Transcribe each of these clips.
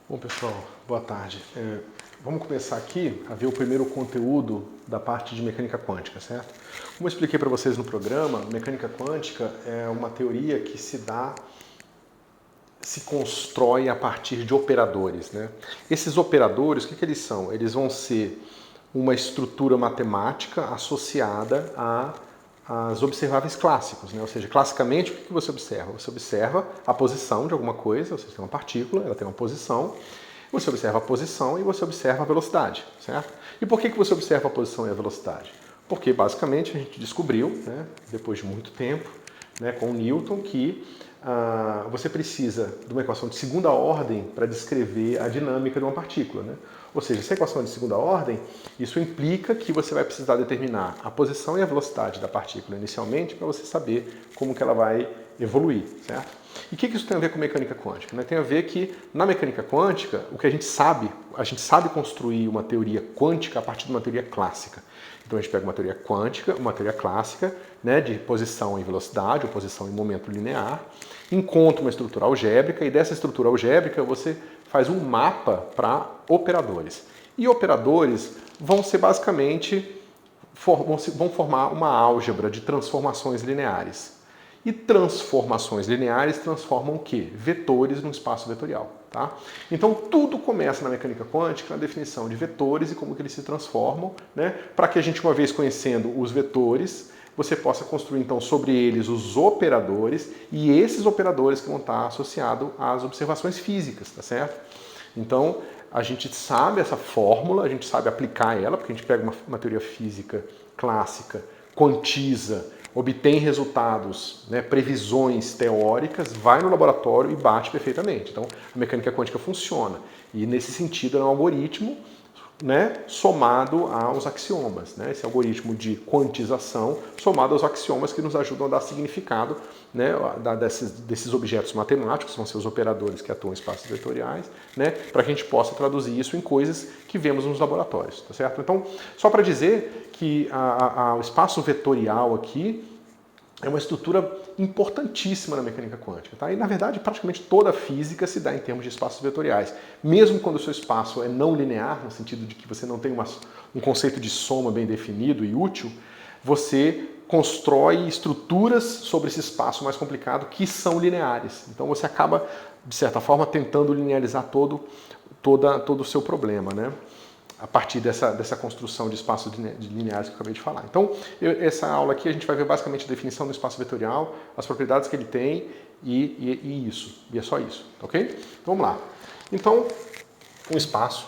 Bom, pessoal, boa tarde. Vamos começar aqui a ver o primeiro conteúdo da parte de mecânica quântica, certo? Como eu expliquei para vocês no programa, mecânica quântica é uma teoria que se constrói a partir de operadores, né? Esses operadores, o que eles são? Eles vão ser uma estrutura matemática associada às observáveis clássicos, né? Ou seja, classicamente, o que você observa? Você observa a posição de alguma coisa, você tem uma partícula, ela tem uma posição, você observa a posição e você observa a velocidade, certo? E por que você observa a posição e a velocidade? Porque, basicamente, a gente descobriu, né, depois de muito tempo, né, com Newton, que você precisa de uma equação de segunda ordem para descrever a dinâmica de uma partícula, né? Ou seja, essa equação é de segunda ordem, isso implica que você vai precisar determinar a posição e a velocidade da partícula inicialmente para você saber como que ela vai evoluir, certo? E o que isso tem a ver com mecânica quântica? Tem a ver que na mecânica quântica, o que a gente sabe construir uma teoria quântica a partir de uma teoria clássica. Então a gente pega uma teoria quântica, uma teoria clássica, né, de posição em velocidade, ou posição em momento linear, encontra uma estrutura algébrica e dessa estrutura algébrica você faz um mapa para operadores. E operadores vão ser basicamente, vão formar uma álgebra de transformações lineares. E transformações lineares transformam o quê? Vetores num espaço vetorial. Tá? Então tudo começa na mecânica quântica na definição de vetores e como que eles se transformam, né? Para que a gente, uma vez conhecendo os vetores, você possa construir então sobre eles os operadores e esses operadores que vão estar associados às observações físicas, tá certo? Então a gente sabe essa fórmula, a gente sabe aplicar ela, porque a gente pega uma teoria física clássica, quantiza, obtém resultados, né, previsões teóricas, vai no laboratório e bate perfeitamente. Então, a mecânica quântica funciona. E, nesse sentido, é um algoritmo, né, somado aos axiomas. Né, esse algoritmo de quantização somado aos axiomas que nos ajudam a dar significado, né, desses objetos matemáticos, que vão ser os operadores que atuam em espaços vetoriais, né, para que a gente possa traduzir isso em coisas que vemos nos laboratórios. Tá certo? Então, só para dizer que o espaço vetorial aqui é uma estrutura importantíssima na mecânica quântica. Tá? E, na verdade, praticamente toda a física se dá em termos de espaços vetoriais. Mesmo quando o seu espaço é não linear, no sentido de que você não tem um conceito de soma bem definido e útil, você constrói estruturas sobre esse espaço mais complicado que são lineares. Então você acaba, de certa forma, tentando linearizar todo o seu problema, né? A partir dessa construção de espaços lineares que eu acabei de falar. Então, essa aula aqui a gente vai ver basicamente a definição do espaço vetorial, as propriedades que ele tem e isso. E é só isso, ok? Então, vamos lá. Então, um espaço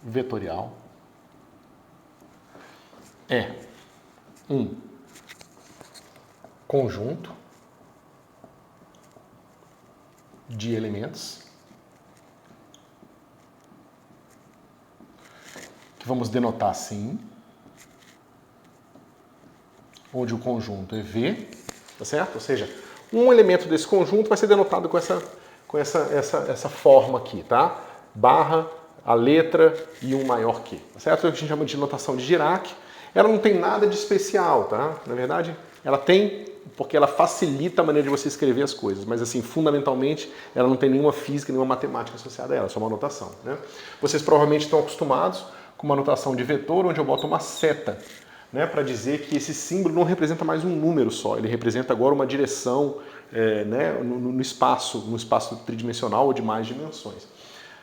vetorial é um conjunto de elementos que vamos denotar assim, onde o conjunto é V, tá certo? Ou seja, um elemento desse conjunto vai ser denotado com essa forma aqui, tá? Barra, a letra e um maior que, tá certo? A gente chama de notação de Dirac. Ela não tem nada de especial, tá? Na verdade, ela tem porque ela facilita a maneira de você escrever as coisas, mas assim, fundamentalmente, ela não tem nenhuma física, nenhuma matemática associada a ela, é só uma notação, né? Vocês provavelmente estão acostumados com uma notação de vetor, onde eu boto uma seta, né, para dizer que esse símbolo não representa mais um número só, ele representa agora uma direção, né, no espaço tridimensional ou de mais dimensões.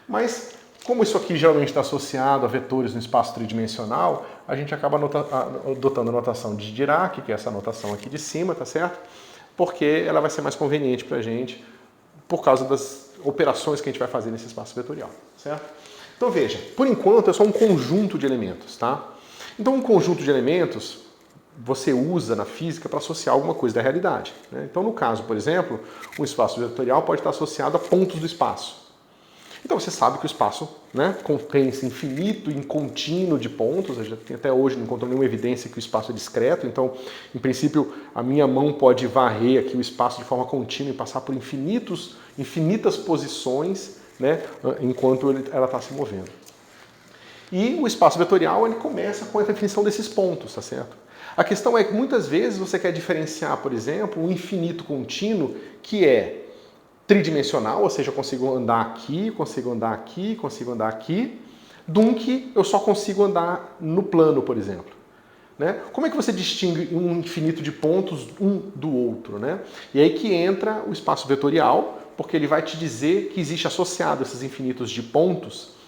Mas, como isso aqui geralmente está associado a vetores no espaço tridimensional, a gente acaba adotando a notação de Dirac, que é essa notação aqui de cima, tá certo? Porque ela vai ser mais conveniente para a gente por causa das operações que a gente vai fazer nesse espaço vetorial, certo? Então veja, por enquanto é só um conjunto de elementos, tá? Então um conjunto de elementos você usa na física para associar alguma coisa da realidade, né? Então no caso, por exemplo, um espaço vetorial pode estar associado a pontos do espaço. Então você sabe que o espaço, né, contém esse infinito e contínuo de pontos. A gente até hoje não encontrou nenhuma evidência que o espaço é discreto. Então, em princípio, a minha mão pode varrer aqui o espaço de forma contínua e passar por infinitas posições, né, enquanto ela está se movendo. E o espaço vetorial ele começa com a definição desses pontos, tá certo? A questão é que muitas vezes você quer diferenciar, por exemplo, um infinito contínuo que é tridimensional, ou seja, eu consigo andar aqui, consigo andar aqui, consigo andar aqui, de um que eu só consigo andar no plano, por exemplo. Né? Como é que você distingue um infinito de pontos um do outro? Né? E aí que entra o espaço vetorial, porque ele vai te dizer que existe associado a esses infinitos de pontos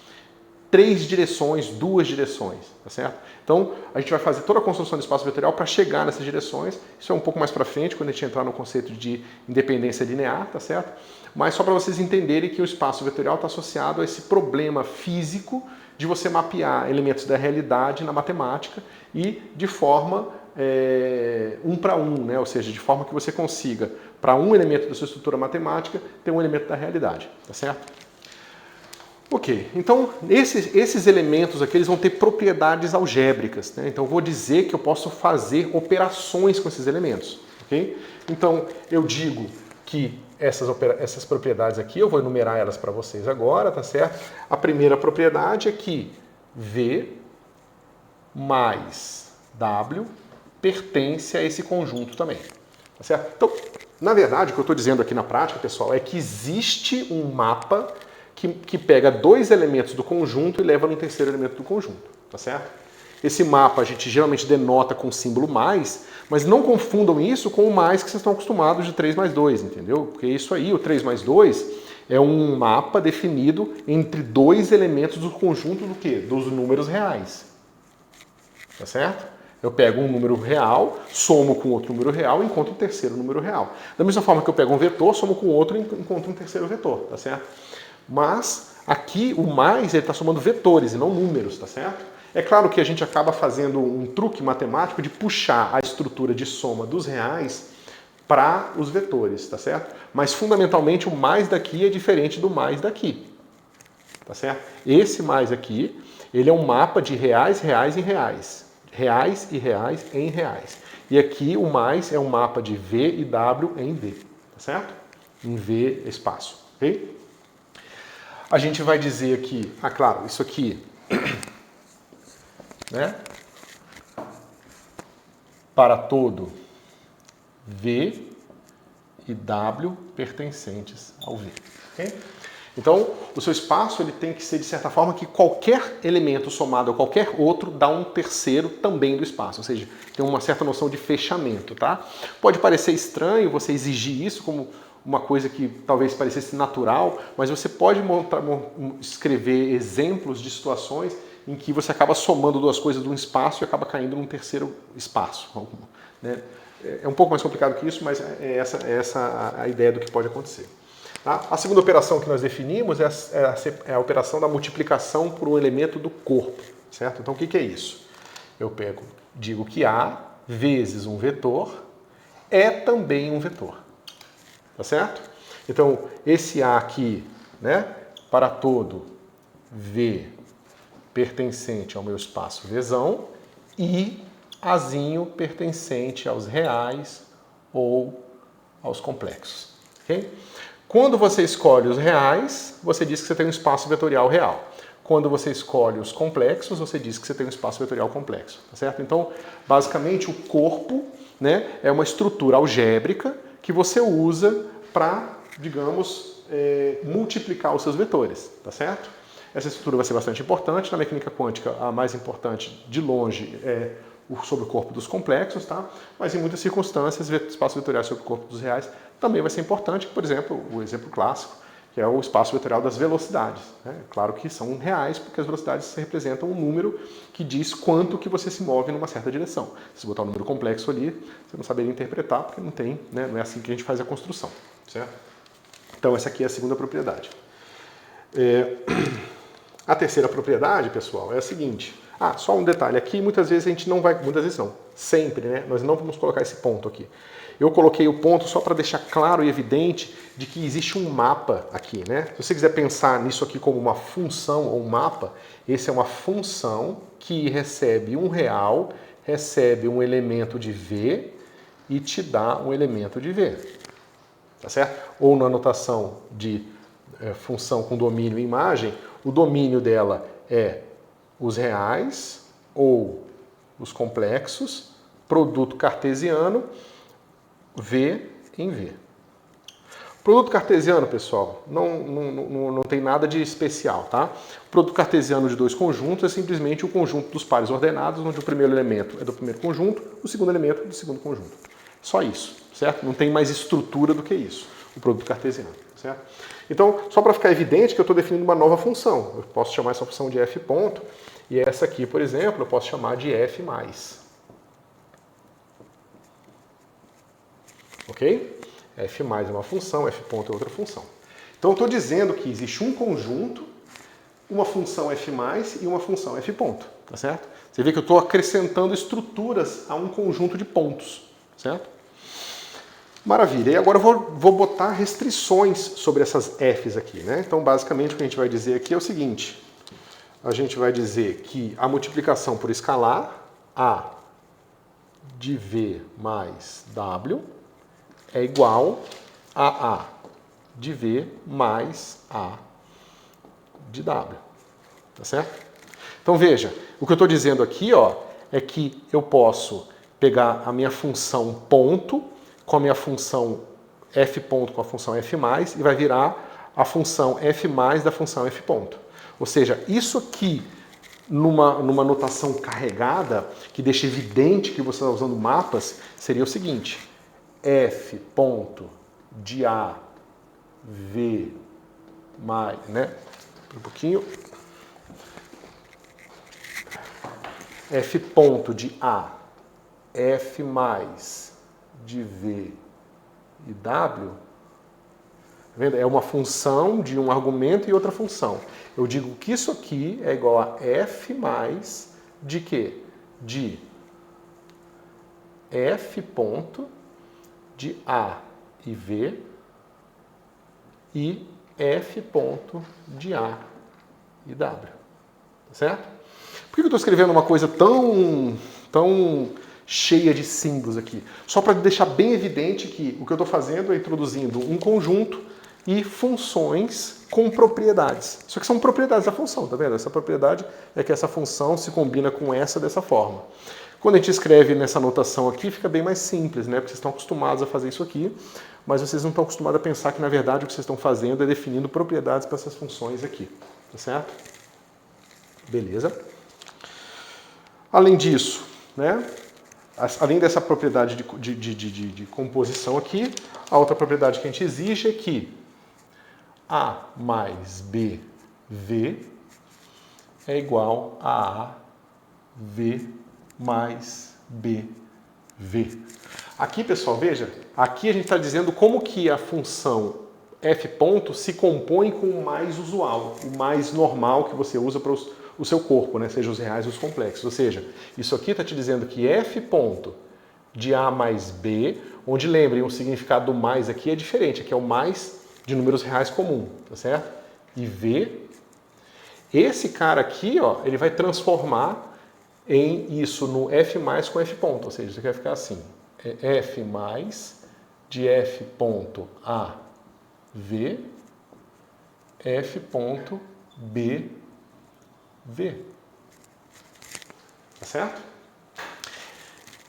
3 direções, 2 direções, tá certo? Então, a gente vai fazer toda a construção do espaço vetorial para chegar nessas direções. Isso é um pouco mais para frente, quando a gente entrar no conceito de independência linear, tá certo? Mas só para vocês entenderem que o espaço vetorial está associado a esse problema físico de você mapear elementos da realidade na matemática e de forma um para um, né? Ou seja, de forma que você consiga, para um elemento da sua estrutura matemática, ter um elemento da realidade, tá certo? Ok, então esses elementos aqui eles vão ter propriedades algébricas, né? Então eu vou dizer que eu posso fazer operações com esses elementos, ok? Então eu digo que essas propriedades aqui, eu vou enumerar elas para vocês agora, tá certo? A primeira propriedade é que V mais W pertence a esse conjunto também, tá certo? Então, na verdade, o que eu estou dizendo aqui na prática, pessoal, é que existe um mapa que pega 2 elementos do conjunto e leva no terceiro elemento do conjunto, tá certo? Esse mapa a gente geralmente denota com o símbolo mais, mas não confundam isso com o mais que vocês estão acostumados de 3 mais 2, entendeu? Porque isso aí, o 3 mais 2, é um mapa definido entre 2 elementos do conjunto do quê? Dos números reais, tá certo? Eu pego um número real, somo com outro número real e encontro um terceiro número real. Da mesma forma que eu pego um vetor, somo com outro e encontro um terceiro vetor, tá certo? Mas aqui o mais ele está somando vetores e não números, tá certo? É claro que a gente acaba fazendo um truque matemático de puxar a estrutura de soma dos reais para os vetores, tá certo? Mas fundamentalmente o mais daqui é diferente do mais daqui, tá certo? Esse mais aqui, ele é um mapa de reais, reais e reais. Reais e reais em reais. E aqui o mais é um mapa de V e W em V, tá certo? Em V espaço, ok? A gente vai dizer aqui, claro, isso aqui, né? Para todo V e W pertencentes ao V. Okay? Então, o seu espaço ele tem que ser, de certa forma, que qualquer elemento somado a qualquer outro dá um terceiro também do espaço. Ou seja, tem uma certa noção de fechamento, tá? Pode parecer estranho você exigir isso como uma coisa que talvez parecesse natural, mas você pode escrever exemplos de situações em que você acaba somando 2 coisas de um espaço e acaba caindo num terceiro espaço. Né? É um pouco mais complicado que isso, mas é essa a ideia do que pode acontecer. Tá? A segunda operação que nós definimos é a operação da multiplicação por um elemento do corpo. Certo? Então o que é isso? Eu digo que A vezes um vetor é também um vetor. Tá certo? Então, esse A aqui, né, para todo V pertencente ao meu espaço Vzão e Azinho pertencente aos reais ou aos complexos. Okay? Quando você escolhe os reais, você diz que você tem um espaço vetorial real. Quando você escolhe os complexos, você diz que você tem um espaço vetorial complexo. Tá certo? Então, basicamente, o corpo, né, é uma estrutura algébrica que você usa para, digamos, multiplicar os seus vetores, tá certo? Essa estrutura vai ser bastante importante. Na mecânica quântica, a mais importante, de longe, é sobre o corpo dos complexos, tá? Mas em muitas circunstâncias, espaço vetorial sobre o corpo dos reais também vai ser importante. Por exemplo, o exemplo clássico, que é o espaço vetorial das velocidades. Né? Claro que são reais, porque as velocidades representam um número que diz quanto que você se move numa certa direção. Se botar um número complexo ali, você não saberia interpretar, porque não tem, né? Não é assim que a gente faz a construção. Certo? Então essa aqui é a segunda propriedade. A terceira propriedade, pessoal, é a seguinte. Só um detalhe aqui, muitas vezes a gente não vai, muitas vezes não, sempre, né? Nós não vamos colocar esse ponto aqui. Eu coloquei o ponto só para deixar claro e evidente de que existe um mapa aqui, né? Se você quiser pensar nisso aqui como uma função ou um mapa, esse é uma função que recebe um real, recebe um elemento de V e te dá um elemento de V. Tá certo? Ou na notação de função com domínio e imagem, o domínio dela é os reais ou os complexos produto cartesiano V em V. Produto cartesiano, pessoal, não tem nada de especial, tá? O produto cartesiano de dois conjuntos é simplesmente o conjunto dos pares ordenados, onde o primeiro elemento é do primeiro conjunto, o segundo elemento é do segundo conjunto. Só isso, certo? Não tem mais estrutura do que isso, o produto cartesiano, certo? Então, só para ficar evidente que eu estou definindo uma nova função. Eu posso chamar essa função de f ponto, e essa aqui, por exemplo, eu posso chamar de f mais. Ok? F mais é uma função, f ponto é outra função. Então eu estou dizendo que existe um conjunto, uma função f mais e uma função f ponto, tá certo? Você vê que eu estou acrescentando estruturas a um conjunto de pontos, certo? Maravilha. E agora eu vou botar restrições sobre essas f's aqui, né? Então basicamente o que a gente vai dizer aqui é o seguinte. A gente vai dizer que a multiplicação por escalar, A de V mais W, é igual a A de V mais A de W. Tá certo? Então veja, o que eu estou dizendo aqui, ó, é que eu posso pegar a minha função ponto com a minha função f ponto com a função f mais e vai virar a função f mais da função f ponto. Ou seja, isso aqui numa notação carregada, que deixa evidente que você está usando mapas, seria o seguinte: f ponto de A, V mais, né? Um pouquinho. F ponto de A, F mais de V e W, tá vendo? É uma função de um argumento e outra função. Eu digo que isso aqui é igual a F mais de quê? De F ponto de A e V e F ponto de A e W. Tá certo? Por que eu estou escrevendo uma coisa tão cheia de símbolos aqui? Só para deixar bem evidente que o que eu estou fazendo é introduzindo um conjunto e funções com propriedades. Isso aqui são propriedades da função, tá vendo? Essa propriedade é que essa função se combina com essa dessa forma. Quando a gente escreve nessa notação aqui, fica bem mais simples, né? Porque vocês estão acostumados a fazer isso aqui, mas vocês não estão acostumados a pensar que, na verdade, o que vocês estão fazendo é definindo propriedades para essas funções aqui. Tá certo? Beleza? Além disso, né? Além dessa propriedade de composição aqui, a outra propriedade que a gente exige é que A mais B, V é igual a A, V mais B, V. Aqui, pessoal, veja, aqui a gente está dizendo como que a função f ponto se compõe com o mais usual, o mais normal que você usa para o seu corpo, né? Seja os reais ou os complexos. Ou seja, isso aqui está te dizendo que f ponto de A mais B, onde lembrem, o significado do mais aqui é diferente, aqui é o mais de números reais comum, tá certo? E V, esse cara aqui, ó, ele vai transformar em isso no f mais com f ponto, ou seja, isso aqui vai ficar assim, é f mais de f ponto A, V, f ponto B, V. Tá certo?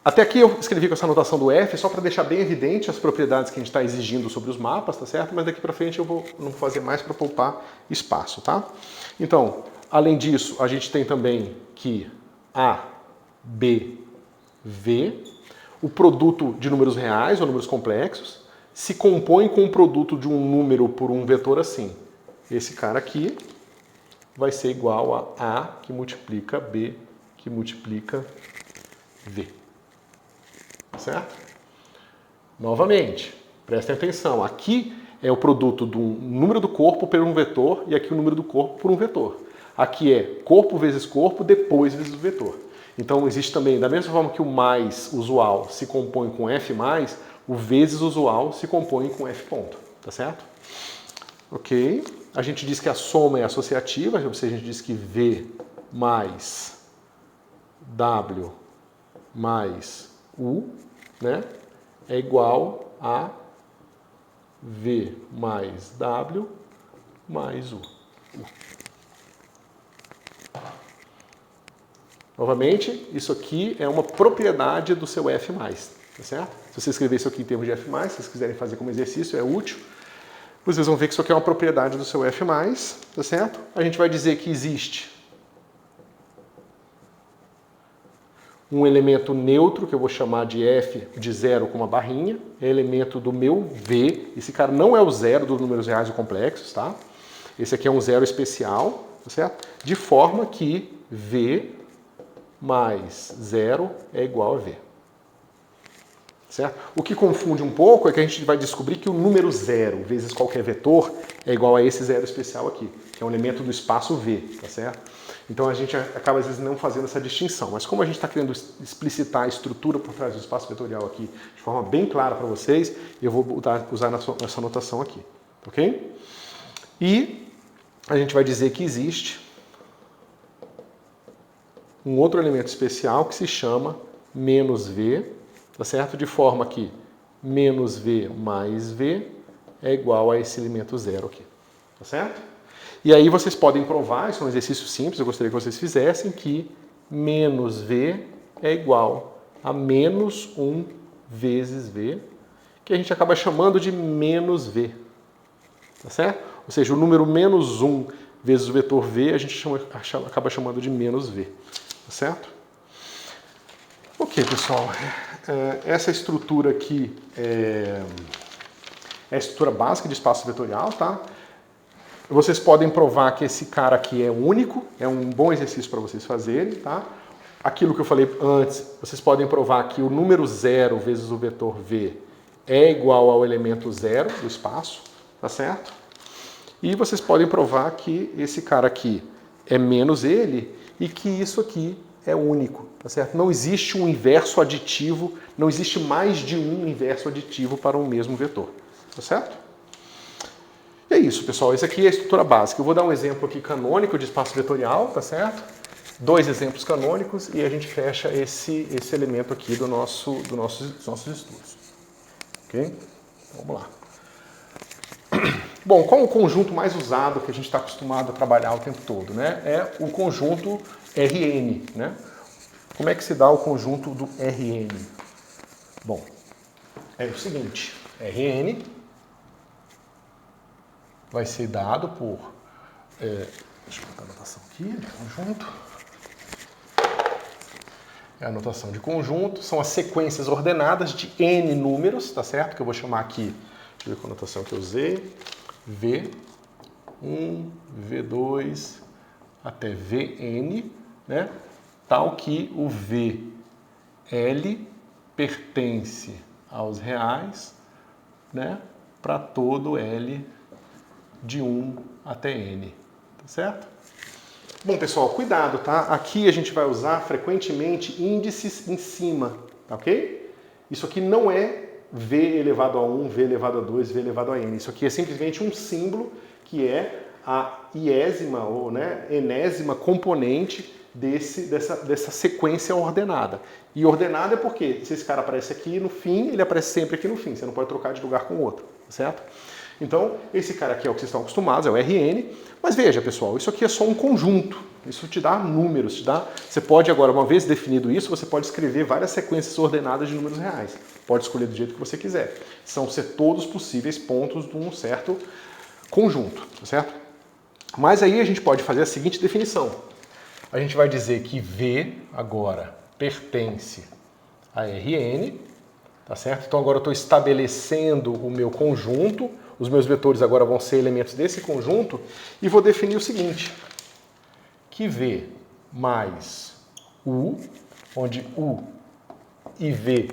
Até aqui eu escrevi com essa anotação do F só para deixar bem evidente as propriedades que a gente está exigindo sobre os mapas, tá certo? Mas daqui para frente eu não vou fazer mais para poupar espaço, tá? Então, além disso, a gente tem também que A, B, V, o produto de números reais ou números complexos, se compõe com o produto de um número por um vetor assim. Esse cara aqui vai ser igual a A que multiplica B que multiplica V. Certo? Novamente, prestem atenção. Aqui é o produto do número do corpo por um vetor e aqui o número do corpo por um vetor. Aqui é corpo vezes corpo, depois vezes o vetor. Então existe também, da mesma forma que o mais usual se compõe com F+, o vezes usual se compõe com F ponto. Tá certo? Ok. A gente diz que a soma é associativa, ou seja, a gente diz que V mais W mais U, né, é igual a V mais W mais U. Novamente, isso aqui é uma propriedade do seu F+, tá certo? Se você escrever isso aqui em termos de F+, se vocês quiserem fazer como exercício, é útil. Vocês vão ver que isso aqui é uma propriedade do seu F+, tá certo? A gente vai dizer que existe um elemento neutro, que eu vou chamar de F de 0 com uma barrinha, é elemento do meu V. Esse cara não é o zero dos números reais ou complexos, tá? Esse aqui é um zero especial, tá certo? De forma que V mais 0 é igual a V. Certo? O que confunde um pouco é que a gente vai descobrir que o número 0 vezes qualquer vetor é igual a esse zero especial aqui, que é um elemento do espaço V, tá certo? Então a gente acaba às vezes não fazendo essa distinção, mas como a gente está querendo explicitar a estrutura por trás do espaço vetorial aqui de forma bem clara para vocês, eu vou usar essa notação aqui, ok? E a gente vai dizer que existe um outro elemento especial que se chama menos V, tá certo? De forma que menos V mais V é igual a esse elemento zero aqui, tá certo? E aí vocês podem provar, isso é um exercício simples, eu gostaria que vocês fizessem, que menos V é igual a menos 1 vezes V, que a gente acaba chamando de menos V, tá certo? Ou seja, o número menos 1 vezes o vetor V a gente acaba chamando de menos V. Tá certo? Ok, pessoal. Essa estrutura aqui é a estrutura básica de espaço vetorial, tá? Vocês podem provar que esse cara aqui é único, é um bom exercício para vocês fazerem, tá? Aquilo que eu falei antes, vocês podem provar que o número 0 vezes o vetor V é igual ao elemento 0 do espaço, tá certo? E vocês podem provar que esse cara aqui é menos ele e que isso aqui é único, tá certo? Não existe um inverso aditivo, não existe mais de um inverso aditivo para um mesmo vetor, tá certo? E é isso, pessoal. Esse aqui é a estrutura básica. Eu vou dar um exemplo aqui canônico de espaço vetorial, tá certo? 2 exemplos canônicos e a gente fecha esse elemento aqui dos nossos estudos. Ok? Vamos lá. Bom, qual é o conjunto mais usado que a gente está acostumado a trabalhar o tempo todo, né? É o conjunto Rn, né? Como é que se dá o conjunto do Rn? Bom, é o seguinte, Rn vai ser dado por... deixa eu botar a notação aqui, de conjunto. É a notação de conjunto, são as sequências ordenadas de n números, tá certo? Que eu vou chamar aqui, deixa eu ver qual a notação que eu usei, V1, V2, até Vn, né? Tal que o VL pertence aos reais, né? Para todo L de 1 até N, tá certo? Bom, pessoal, cuidado, tá? Aqui a gente vai usar frequentemente índices em cima, tá ok? Isso aqui não é V elevado a 1, V elevado a 2, V elevado a N. Isso aqui é simplesmente um símbolo que é a iésima ou enésima componente dessa sequência ordenada. E ordenada é porque se esse cara aparece aqui no fim, ele aparece sempre aqui no fim. Você não pode trocar de lugar com o outro, certo? Então, esse cara aqui é o que vocês estão acostumados, é o Rn. Mas veja, pessoal, isso aqui é só um conjunto. Isso te dá números, Você pode agora, uma vez definido isso, você pode escrever várias sequências ordenadas de números reais. Pode escolher do jeito que você quiser. São ser todos possíveis pontos de um certo conjunto, tá certo? Mas aí a gente pode fazer a seguinte definição. A gente vai dizer que V agora pertence a Rn, tá certo? Então agora eu estou estabelecendo o meu conjunto, os meus vetores agora vão ser elementos desse conjunto e vou definir o seguinte, que V mais U, onde U e V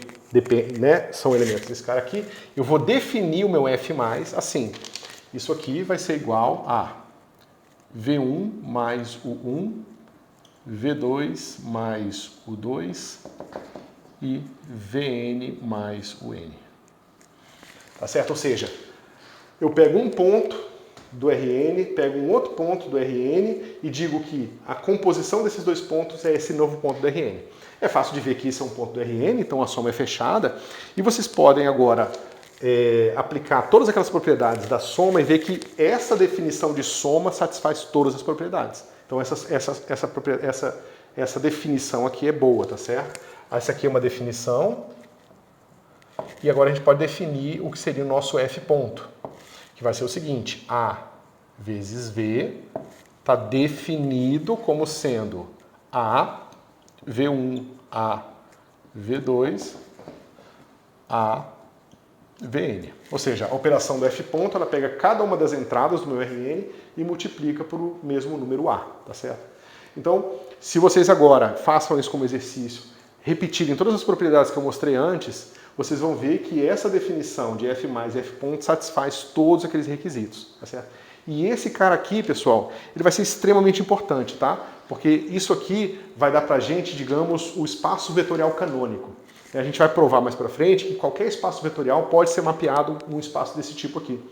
são elementos desse cara aqui, eu vou definir o meu F+, assim, isso aqui vai ser igual a V1 mais U1, V2 mais U2 e Vn mais Un. Tá certo? Ou seja, eu pego um ponto do Rn, pego um outro ponto do Rn e digo que a composição desses dois pontos é esse novo ponto do Rn. É fácil de ver que isso é um ponto do Rn, então a soma é fechada. E vocês podem agora aplicar todas aquelas propriedades da soma e ver que essa definição de soma satisfaz todas as propriedades. Então essa definição aqui é boa, tá certo? Essa aqui é uma definição. E agora a gente pode definir o que seria o nosso F ponto, que vai ser o seguinte, A vezes V está definido como sendo A, V1, A, V2, A, Vn. Ou seja, a operação do F ponto, ela pega cada uma das entradas do meu Rn e multiplica por o mesmo número A, tá certo? Então, se vocês agora façam isso como exercício, repetirem todas as propriedades que eu mostrei antes, vocês vão ver que essa definição de F mais F ponto satisfaz todos aqueles requisitos, tá certo? E esse cara aqui, pessoal, ele vai ser extremamente importante, tá? Porque isso aqui vai dar pra gente, digamos, o espaço vetorial canônico. A gente vai provar mais pra frente que qualquer espaço vetorial pode ser mapeado num espaço desse tipo aqui.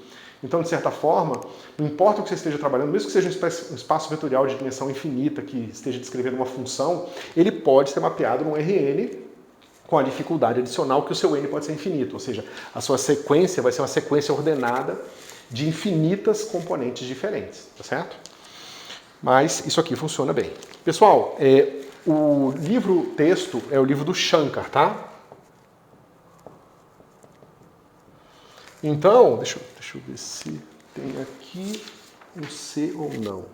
Então, de certa forma, não importa o que você esteja trabalhando, mesmo que seja um espaço vetorial de dimensão infinita, que esteja descrevendo uma função, ele pode ser mapeado num Rn com a dificuldade adicional que o seu n pode ser infinito, ou seja, a sua sequência vai ser uma sequência ordenada de infinitas componentes diferentes, tá certo? Mas isso aqui funciona bem. Pessoal, o livro-texto é o livro do Shankar, tá? Então, deixa eu ver se tem aqui um C ou não.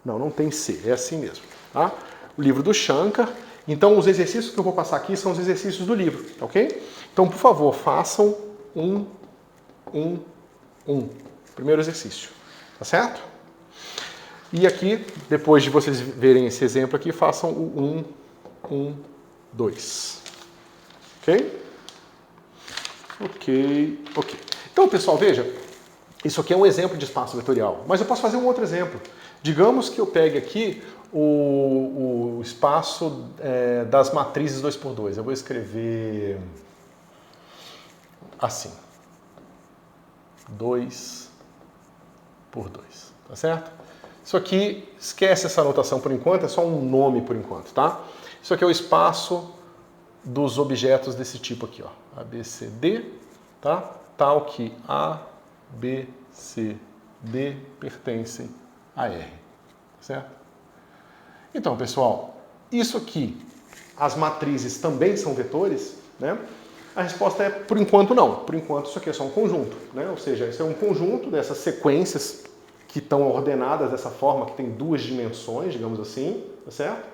Não, não tem C, é assim mesmo, tá? O livro do Shankar. Então, os exercícios que eu vou passar aqui são os exercícios do livro, ok? Então, por favor, façam primeiro exercício, tá certo? E aqui, depois de vocês verem esse exemplo aqui, façam o 2. Ok? Ok. Então, pessoal, veja, isso aqui é um exemplo de espaço vetorial, mas eu posso fazer um outro exemplo. Digamos que eu pegue aqui o espaço das matrizes 2×2. Eu vou escrever assim. 2×2, tá certo? Isso aqui, esquece essa anotação por enquanto, é só um nome por enquanto, tá? Isso aqui é o espaço dos objetos desse tipo aqui, ó. A, B, C, D, tá? Tal que A, B, C, D pertencem a R, certo? Então, pessoal, isso aqui, as matrizes também são vetores, né? A resposta é, por enquanto, não. Por enquanto, isso aqui é só um conjunto, né? Ou seja, isso é um conjunto dessas sequências que estão ordenadas dessa forma, que tem duas dimensões, digamos assim, tá certo?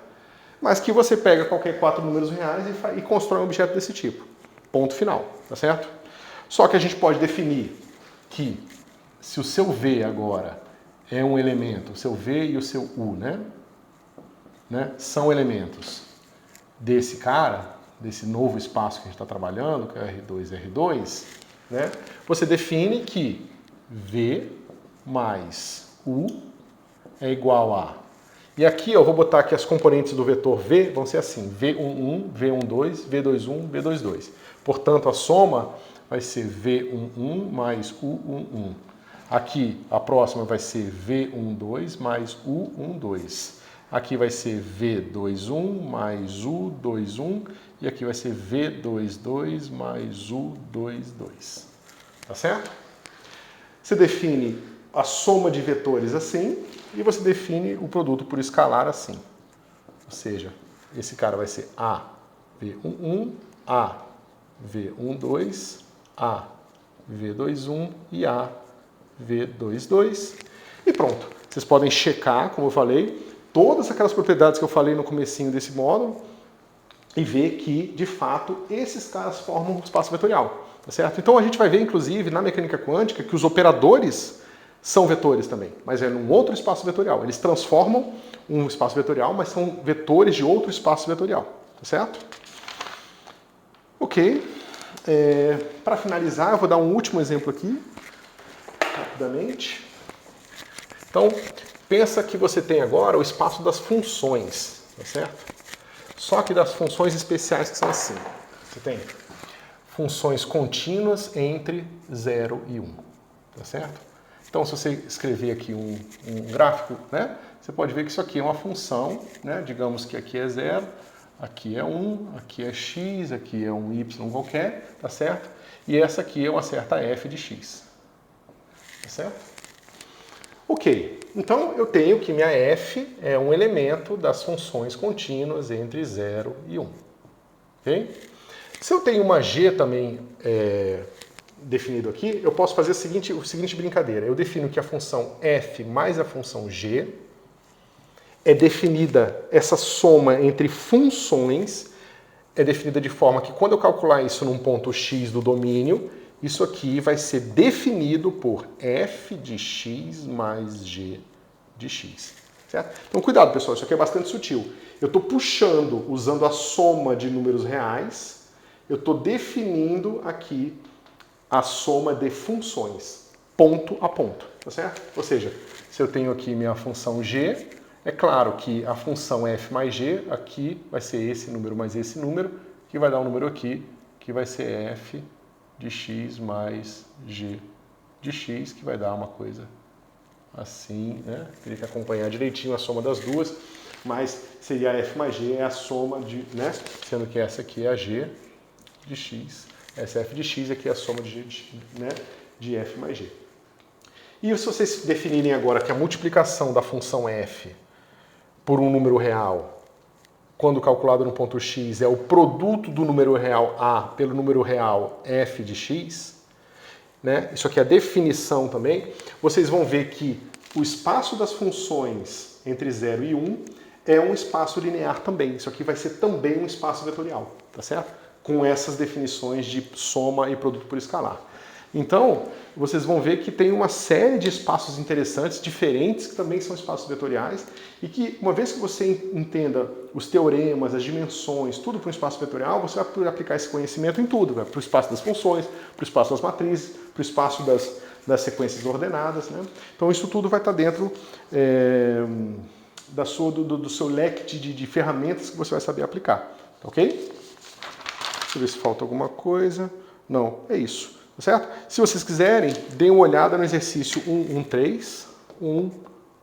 Mas que você pega qualquer 4 números reais e constrói um objeto desse tipo. Ponto final, tá certo? Só que a gente pode definir que se o seu V agora é um elemento, o seu V e o seu U, né? São elementos desse cara, desse novo espaço que a gente está trabalhando, que é R2, R2, né? Você define que V mais U é igual a... E aqui eu vou botar que as componentes do vetor V vão ser assim, V11, V12, V21, V22. Portanto, a soma vai ser V11 mais U11. Aqui, a próxima vai ser V12 mais U12. Aqui vai ser V21 mais U21. E aqui vai ser V22 mais U22. Tá certo? Você define a soma de vetores assim, e você define o produto por escalar assim. Ou seja, esse cara vai ser A, V11, A, V12, A, V21 e A, V22. E pronto. Vocês podem checar, como eu falei, todas aquelas propriedades que eu falei no comecinho desse módulo e ver que, de fato, esses caras formam um espaço vetorial. Tá certo? Então a gente vai ver, inclusive, na mecânica quântica, que os operadores são vetores também, mas é num outro espaço vetorial. Eles transformam um espaço vetorial, mas são vetores de outro espaço vetorial. Tá certo? Ok. Para finalizar, eu vou dar um último exemplo aqui, rapidamente. Então, pensa que você tem agora o espaço das funções, tá certo? Só que das funções especiais que são assim. Você tem funções contínuas entre 0 e 1, tá certo? Então, se você escrever aqui um gráfico, né, você pode ver que isso aqui é uma função, né, digamos que aqui é 0, aqui é 1, aqui é x, aqui é um y qualquer, tá certo? E essa aqui é uma certa f de x, tá certo? Ok, então eu tenho que minha f é um elemento das funções contínuas entre 0 e 1. Okay? Se eu tenho uma g também definido aqui, eu posso fazer a seguinte brincadeira. Eu defino que a função f mais a função g é definida, essa soma entre funções é definida de forma que quando eu calcular isso num ponto x do domínio, isso aqui vai ser definido por f de x mais g de x. Certo? Então cuidado, pessoal, isso aqui é bastante sutil. Eu estou puxando, usando a soma de números reais, eu estou definindo aqui a soma de funções, ponto a ponto, tá certo? Ou seja, se eu tenho aqui minha função g, é claro que a função f mais g, aqui vai ser esse número mais esse número, que vai dar um número aqui, que vai ser f de x mais g de x, que vai dar uma coisa assim, né? Teria que acompanhar direitinho a soma das duas, mas seria f mais g, é a soma de, né? Sendo que essa aqui é a g de x, essa é f de x, aqui é a soma de g, né? De f mais g. E se vocês definirem agora que a multiplicação da função f por um número real, quando calculado no ponto x, é o produto do número real a pelo número real f de x, né? Isso aqui é a definição também, vocês vão ver que o espaço das funções entre 0 e 1 é um espaço linear também. Isso aqui vai ser também um espaço vetorial, tá certo? Com essas definições de soma e produto por escalar. Então, vocês vão ver que tem uma série de espaços interessantes, diferentes, que também são espaços vetoriais, e que, uma vez que você entenda os teoremas, as dimensões, tudo para um espaço vetorial, você vai poder aplicar esse conhecimento em tudo, né? Para o espaço das funções, para o espaço das matrizes, para o espaço das sequências ordenadas, né? Então, isso tudo vai estar dentro do seu leque de ferramentas que você vai saber aplicar, ok? Deixa eu ver se falta alguma coisa. Não, é isso. Tá certo? Se vocês quiserem, deem uma olhada no exercício 1.1.3,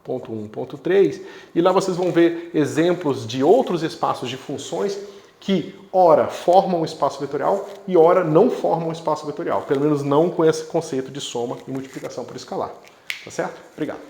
1.1.3, e lá vocês vão ver exemplos de outros espaços de funções que, ora, formam um espaço vetorial e, ora, não formam um espaço vetorial. Pelo menos não com esse conceito de soma e multiplicação por escalar. Tá certo? Obrigado.